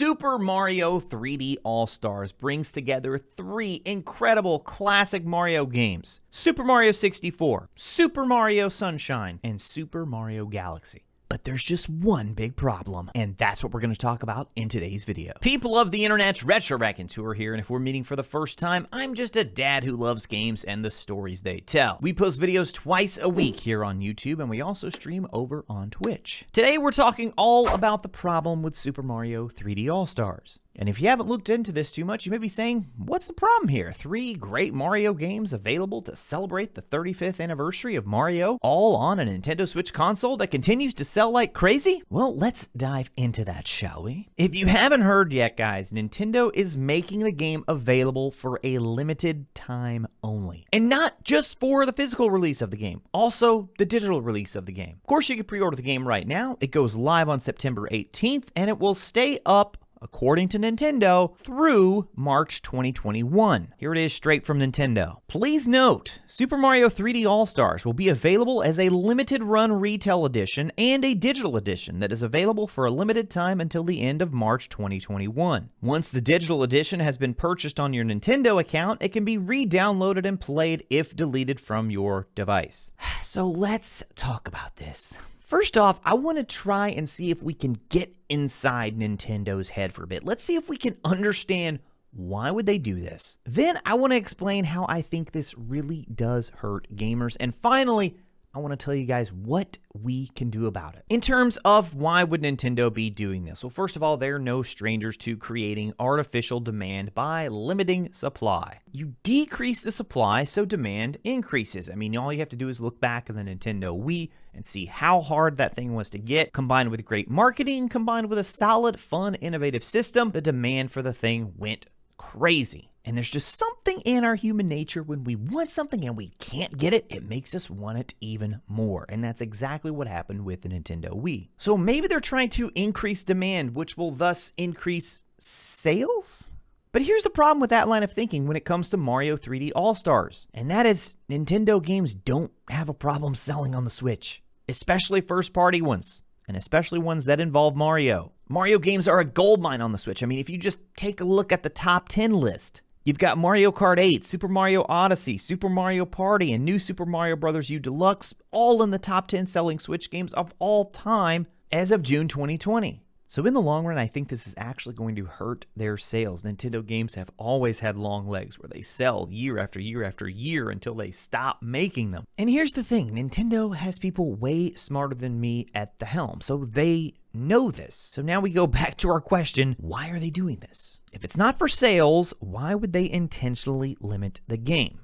Super Mario 3D All-Stars brings together 3 incredible classic Mario games: Super Mario 64, Super Mario Sunshine, and Super Mario Galaxy. But there's just one big problem, and that's what we're going to talk about in today's video. People of the internet's RetroRaconteur here, and if we're meeting for the first time, I'm just a dad who loves games and the stories they tell. We post videos twice a week here on YouTube, and we also stream over on Twitch. Today, we're talking all about the problem with Super Mario 3D All-Stars. And if you haven't looked into this too much, you may be saying, what's the problem here? 3 great Mario games available to celebrate the 35th anniversary of Mario, all on a Nintendo Switch console that continues to sell like crazy? Well, let's dive into that, shall we? If you haven't heard yet, guys, Nintendo is making the game available for a limited time only. And not just for the physical release of the game, also the digital release of the game. Of course, you can pre-order the game right now. It goes live on September 18th, and it will stay up, according to Nintendo, through March 2021. Here it is straight from Nintendo. Please note, Super Mario 3D All-Stars will be available as a limited run retail edition and a digital edition that is available for a limited time until the end of March 2021. Once the digital edition has been purchased on your Nintendo account, it can be re-downloaded and played if deleted from your device. So let's talk about this. First off, I want to try and see if we can get inside Nintendo's head for a bit. Let's see if we can understand why would they do this. Then I want to explain how I think this really does hurt gamers. And finally, I want to tell you guys what we can do about it. In terms of why would Nintendo be doing this? Well, first of all, they're no strangers to creating artificial demand by limiting supply. You decrease the supply, so demand increases. I mean, all you have to do is look back at the Nintendo Wii and see how hard that thing was to get. Combined with great marketing, combined with a solid, fun, innovative system, the demand for the thing went crazy. And there's just something in our human nature when we want something and we can't get it, it makes us want it even more. And that's exactly what happened with the Nintendo Wii. So maybe they're trying to increase demand, which will thus increase sales? But here's the problem with that line of thinking when it comes to Mario 3D All-Stars. And that is, Nintendo games don't have a problem selling on the Switch, especially first-party ones. And especially ones that involve Mario. Mario games are a goldmine on the Switch. I mean, if you just take a look at the top 10 list, you've got Mario Kart 8, Super Mario Odyssey, Super Mario Party, and New Super Mario Bros. U Deluxe, all in the top 10 selling Switch games of all time as of June 2020. So in the long run, I think this is actually going to hurt their sales. Nintendo games have always had long legs where they sell year after year after year until they stop making them. And here's the thing, Nintendo has people way smarter than me at the helm, so they know this. So now we go back to our question, why are they doing this? If it's not for sales, why would they intentionally limit the game?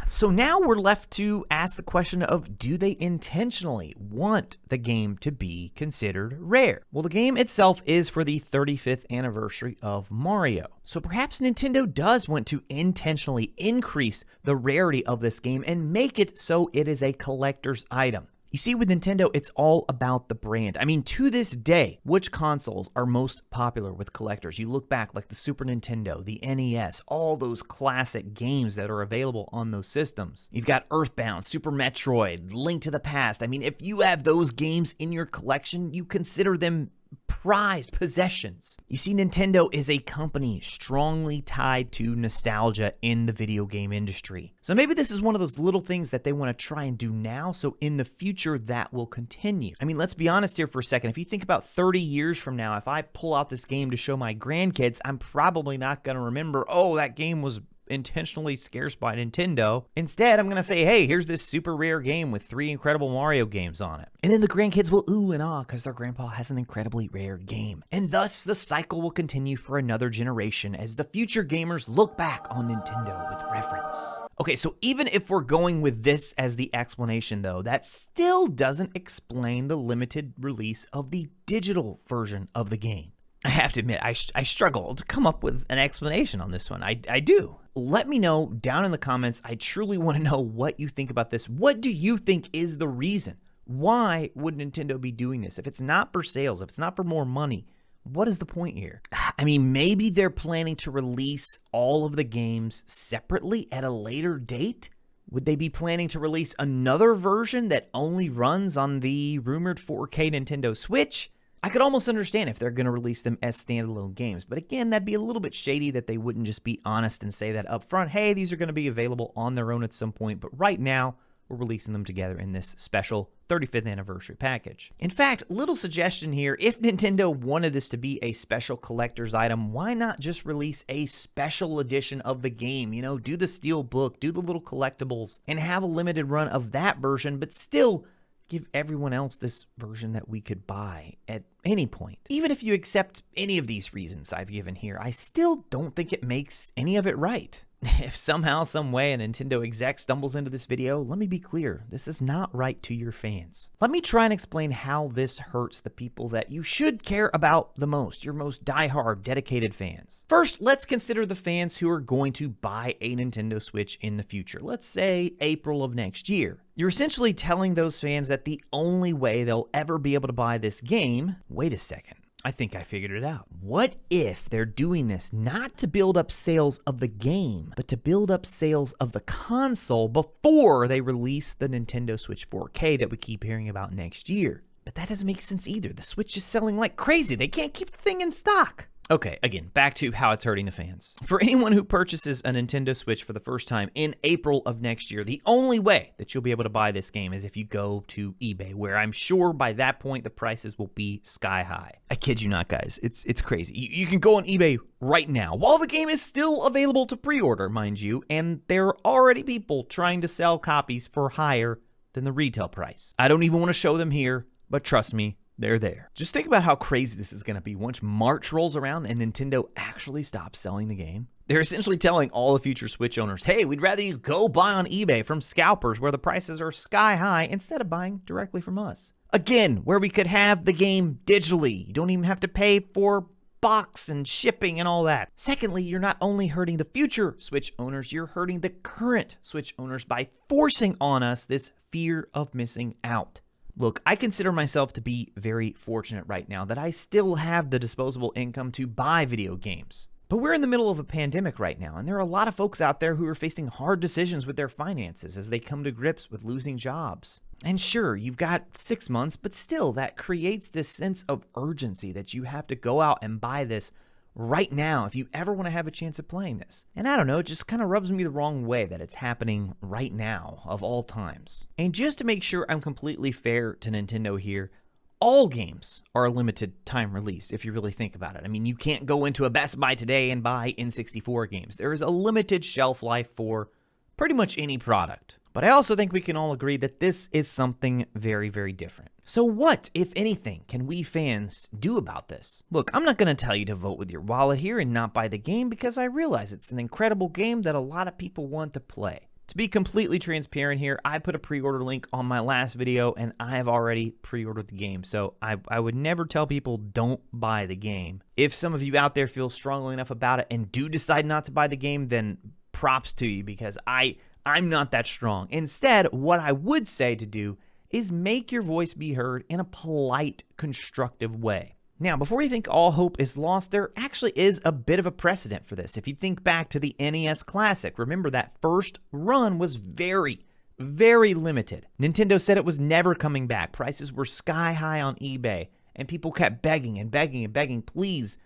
So now we're left to ask the question of, do they intentionally want the game to be considered rare? Well, the game itself is for the 35th anniversary of Mario. So perhaps Nintendo does want to intentionally increase the rarity of this game and make it so it is a collector's item. You see, with Nintendo, it's all about the brand. I mean, to this day, which consoles are most popular with collectors? You look back like the Super Nintendo, the NES, all those classic games that are available on those systems. You've got Earthbound, Super Metroid, Link to the Past. I mean, if you have those games in your collection, you consider them prized possessions. You see, Nintendo is a company strongly tied to nostalgia in the video game industry. So maybe this is one of those little things that they want to try and do now, so in the future that will continue. I mean, let's be honest here for a second. If you think about 30 years from now, if I pull out this game to show my grandkids, I'm probably not going to remember, oh, that game was intentionally scarce by Nintendo. Instead, I'm going to say, hey, here's this super rare game with 3 incredible Mario games on it. And then the grandkids will ooh and ah because their grandpa has an incredibly rare game. And thus, the cycle will continue for another generation as the future gamers look back on Nintendo with reverence. Okay, so even if we're going with this as the explanation though, that still doesn't explain the limited release of the digital version of the game. I have to admit, I struggle to come up with an explanation on this one. I do. Let me know down in the comments. I truly want to know what you think about this. What do you think is the reason? Why would Nintendo be doing this? If it's not for sales, if it's not for more money, what is the point here? I mean, maybe they're planning to release all of the games separately at a later date? Would they be planning to release another version that only runs on the rumored 4K Nintendo Switch? I could almost understand if they're going to release them as standalone games, but again, that'd be a little bit shady that they wouldn't just be honest and say that up front, hey, these are going to be available on their own at some point, but right now, we're releasing them together in this special 35th anniversary package. In fact, little suggestion here, if Nintendo wanted this to be a special collector's item, why not just release a special edition of the game? You know, do the steel book, do the little collectibles, and have a limited run of that version, but still give everyone else this version that we could buy at any point. Even if you accept any of these reasons I've given here, I still don't think it makes any of it right. If somehow, some way a Nintendo exec stumbles into this video, let me be clear, this is not right to your fans. Let me try and explain how this hurts the people that you should care about the most, your most diehard, dedicated fans. First, let's consider the fans who are going to buy a Nintendo Switch in the future. Let's say April of next year. You're essentially telling those fans that the only way they'll ever be able to buy this game, wait a second, I think I figured it out. What if they're doing this not to build up sales of the game, but to build up sales of the console before they release the Nintendo Switch 4K that we keep hearing about next year? But that doesn't make sense either. The Switch is selling like crazy. They can't keep the thing in stock. Okay, again, back to how it's hurting the fans. For anyone who purchases a Nintendo Switch for the first time in April of next year, the only way that you'll be able to buy this game is if you go to eBay, where I'm sure by that point the prices will be sky high. I kid you not, guys. It's crazy. You can go on eBay right now, while the game is still available to pre-order, mind you, and there are already people trying to sell copies for higher than the retail price. I don't even want to show them here, but trust me, they're there. Just think about how crazy this is going to be once March rolls around and Nintendo actually stops selling the game. They're essentially telling all the future Switch owners, hey, we'd rather you go buy on eBay from scalpers where the prices are sky high instead of buying directly from us. Again, where we could have the game digitally. You don't even have to pay for box and shipping and all that. Secondly, you're not only hurting the future Switch owners, you're hurting the current Switch owners by forcing on us this fear of missing out. Look, I consider myself to be very fortunate right now that I still have the disposable income to buy video games. But we're in the middle of a pandemic right now, and there are a lot of folks out there who are facing hard decisions with their finances as they come to grips with losing jobs. And sure, you've got 6 months, but still, that creates this sense of urgency that you have to go out and buy this right now if you ever want to have a chance at playing this. And I don't know, it just kind of rubs me the wrong way that it's happening right now of all times. And just to make sure I'm completely fair to Nintendo here, all games are a limited time release if you really think about it. I mean, you can't go into a Best Buy today and buy N64 games. There is a limited shelf life for pretty much any product. But I also think we can all agree that this is something very, very different. So what, if anything, can we fans do about this? Look, I'm not going to tell you to vote with your wallet here and not buy the game because I realize it's an incredible game that a lot of people want to play. To be completely transparent here, I put a pre-order link on my last video and I have already pre-ordered the game. So I would never tell people don't buy the game. If some of you out there feel strongly enough about it and do decide not to buy the game, then props to you because I'm not that strong. Instead, what I would say to do is make your voice be heard in a polite, constructive way. Now, before you think all hope is lost, there actually is a bit of a precedent for this. If you think back to the NES Classic, remember that first run was very, very limited. Nintendo said it was never coming back. Prices were sky high on eBay, and people kept begging and begging and begging, please,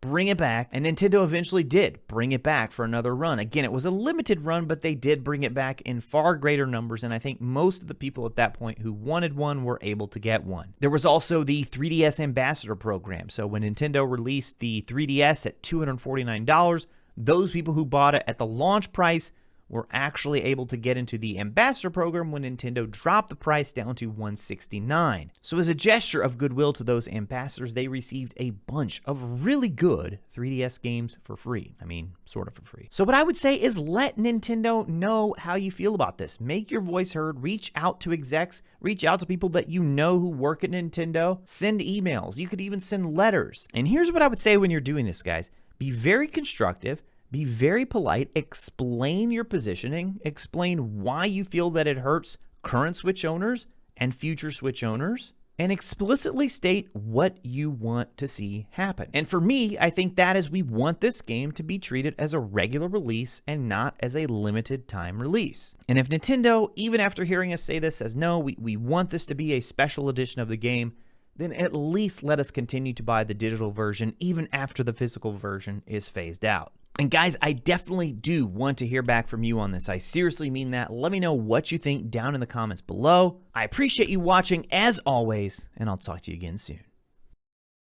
bring it back, and Nintendo eventually did bring it back for another run. Again, it was a limited run, but they did bring it back in far greater numbers, and I think most of the people at that point who wanted one were able to get one. There was also the 3DS Ambassador Program, so when Nintendo released the 3DS at $249, those people who bought it at the launch price were actually able to get into the Ambassador Program when Nintendo dropped the price down to $169. So as a gesture of goodwill to those ambassadors, they received a bunch of really good 3DS games for free. I mean, sort of for free. So what I would say is let Nintendo know how you feel about this. Make your voice heard, reach out to execs, reach out to people that you know who work at Nintendo, send emails, you could even send letters. And here's what I would say when you're doing this, guys. Be very constructive, be very polite, explain your positioning, explain why you feel that it hurts current Switch owners and future Switch owners, and explicitly state what you want to see happen. And for me, I think that is we want this game to be treated as a regular release and not as a limited time release. And if Nintendo, even after hearing us say this, says, no, we want this to be a special edition of the game, then at least let us continue to buy the digital version even after the physical version is phased out. And guys, I definitely do want to hear back from you on this. I seriously mean that. Let me know what you think down in the comments below. I appreciate you watching as always, and I'll talk to you again soon.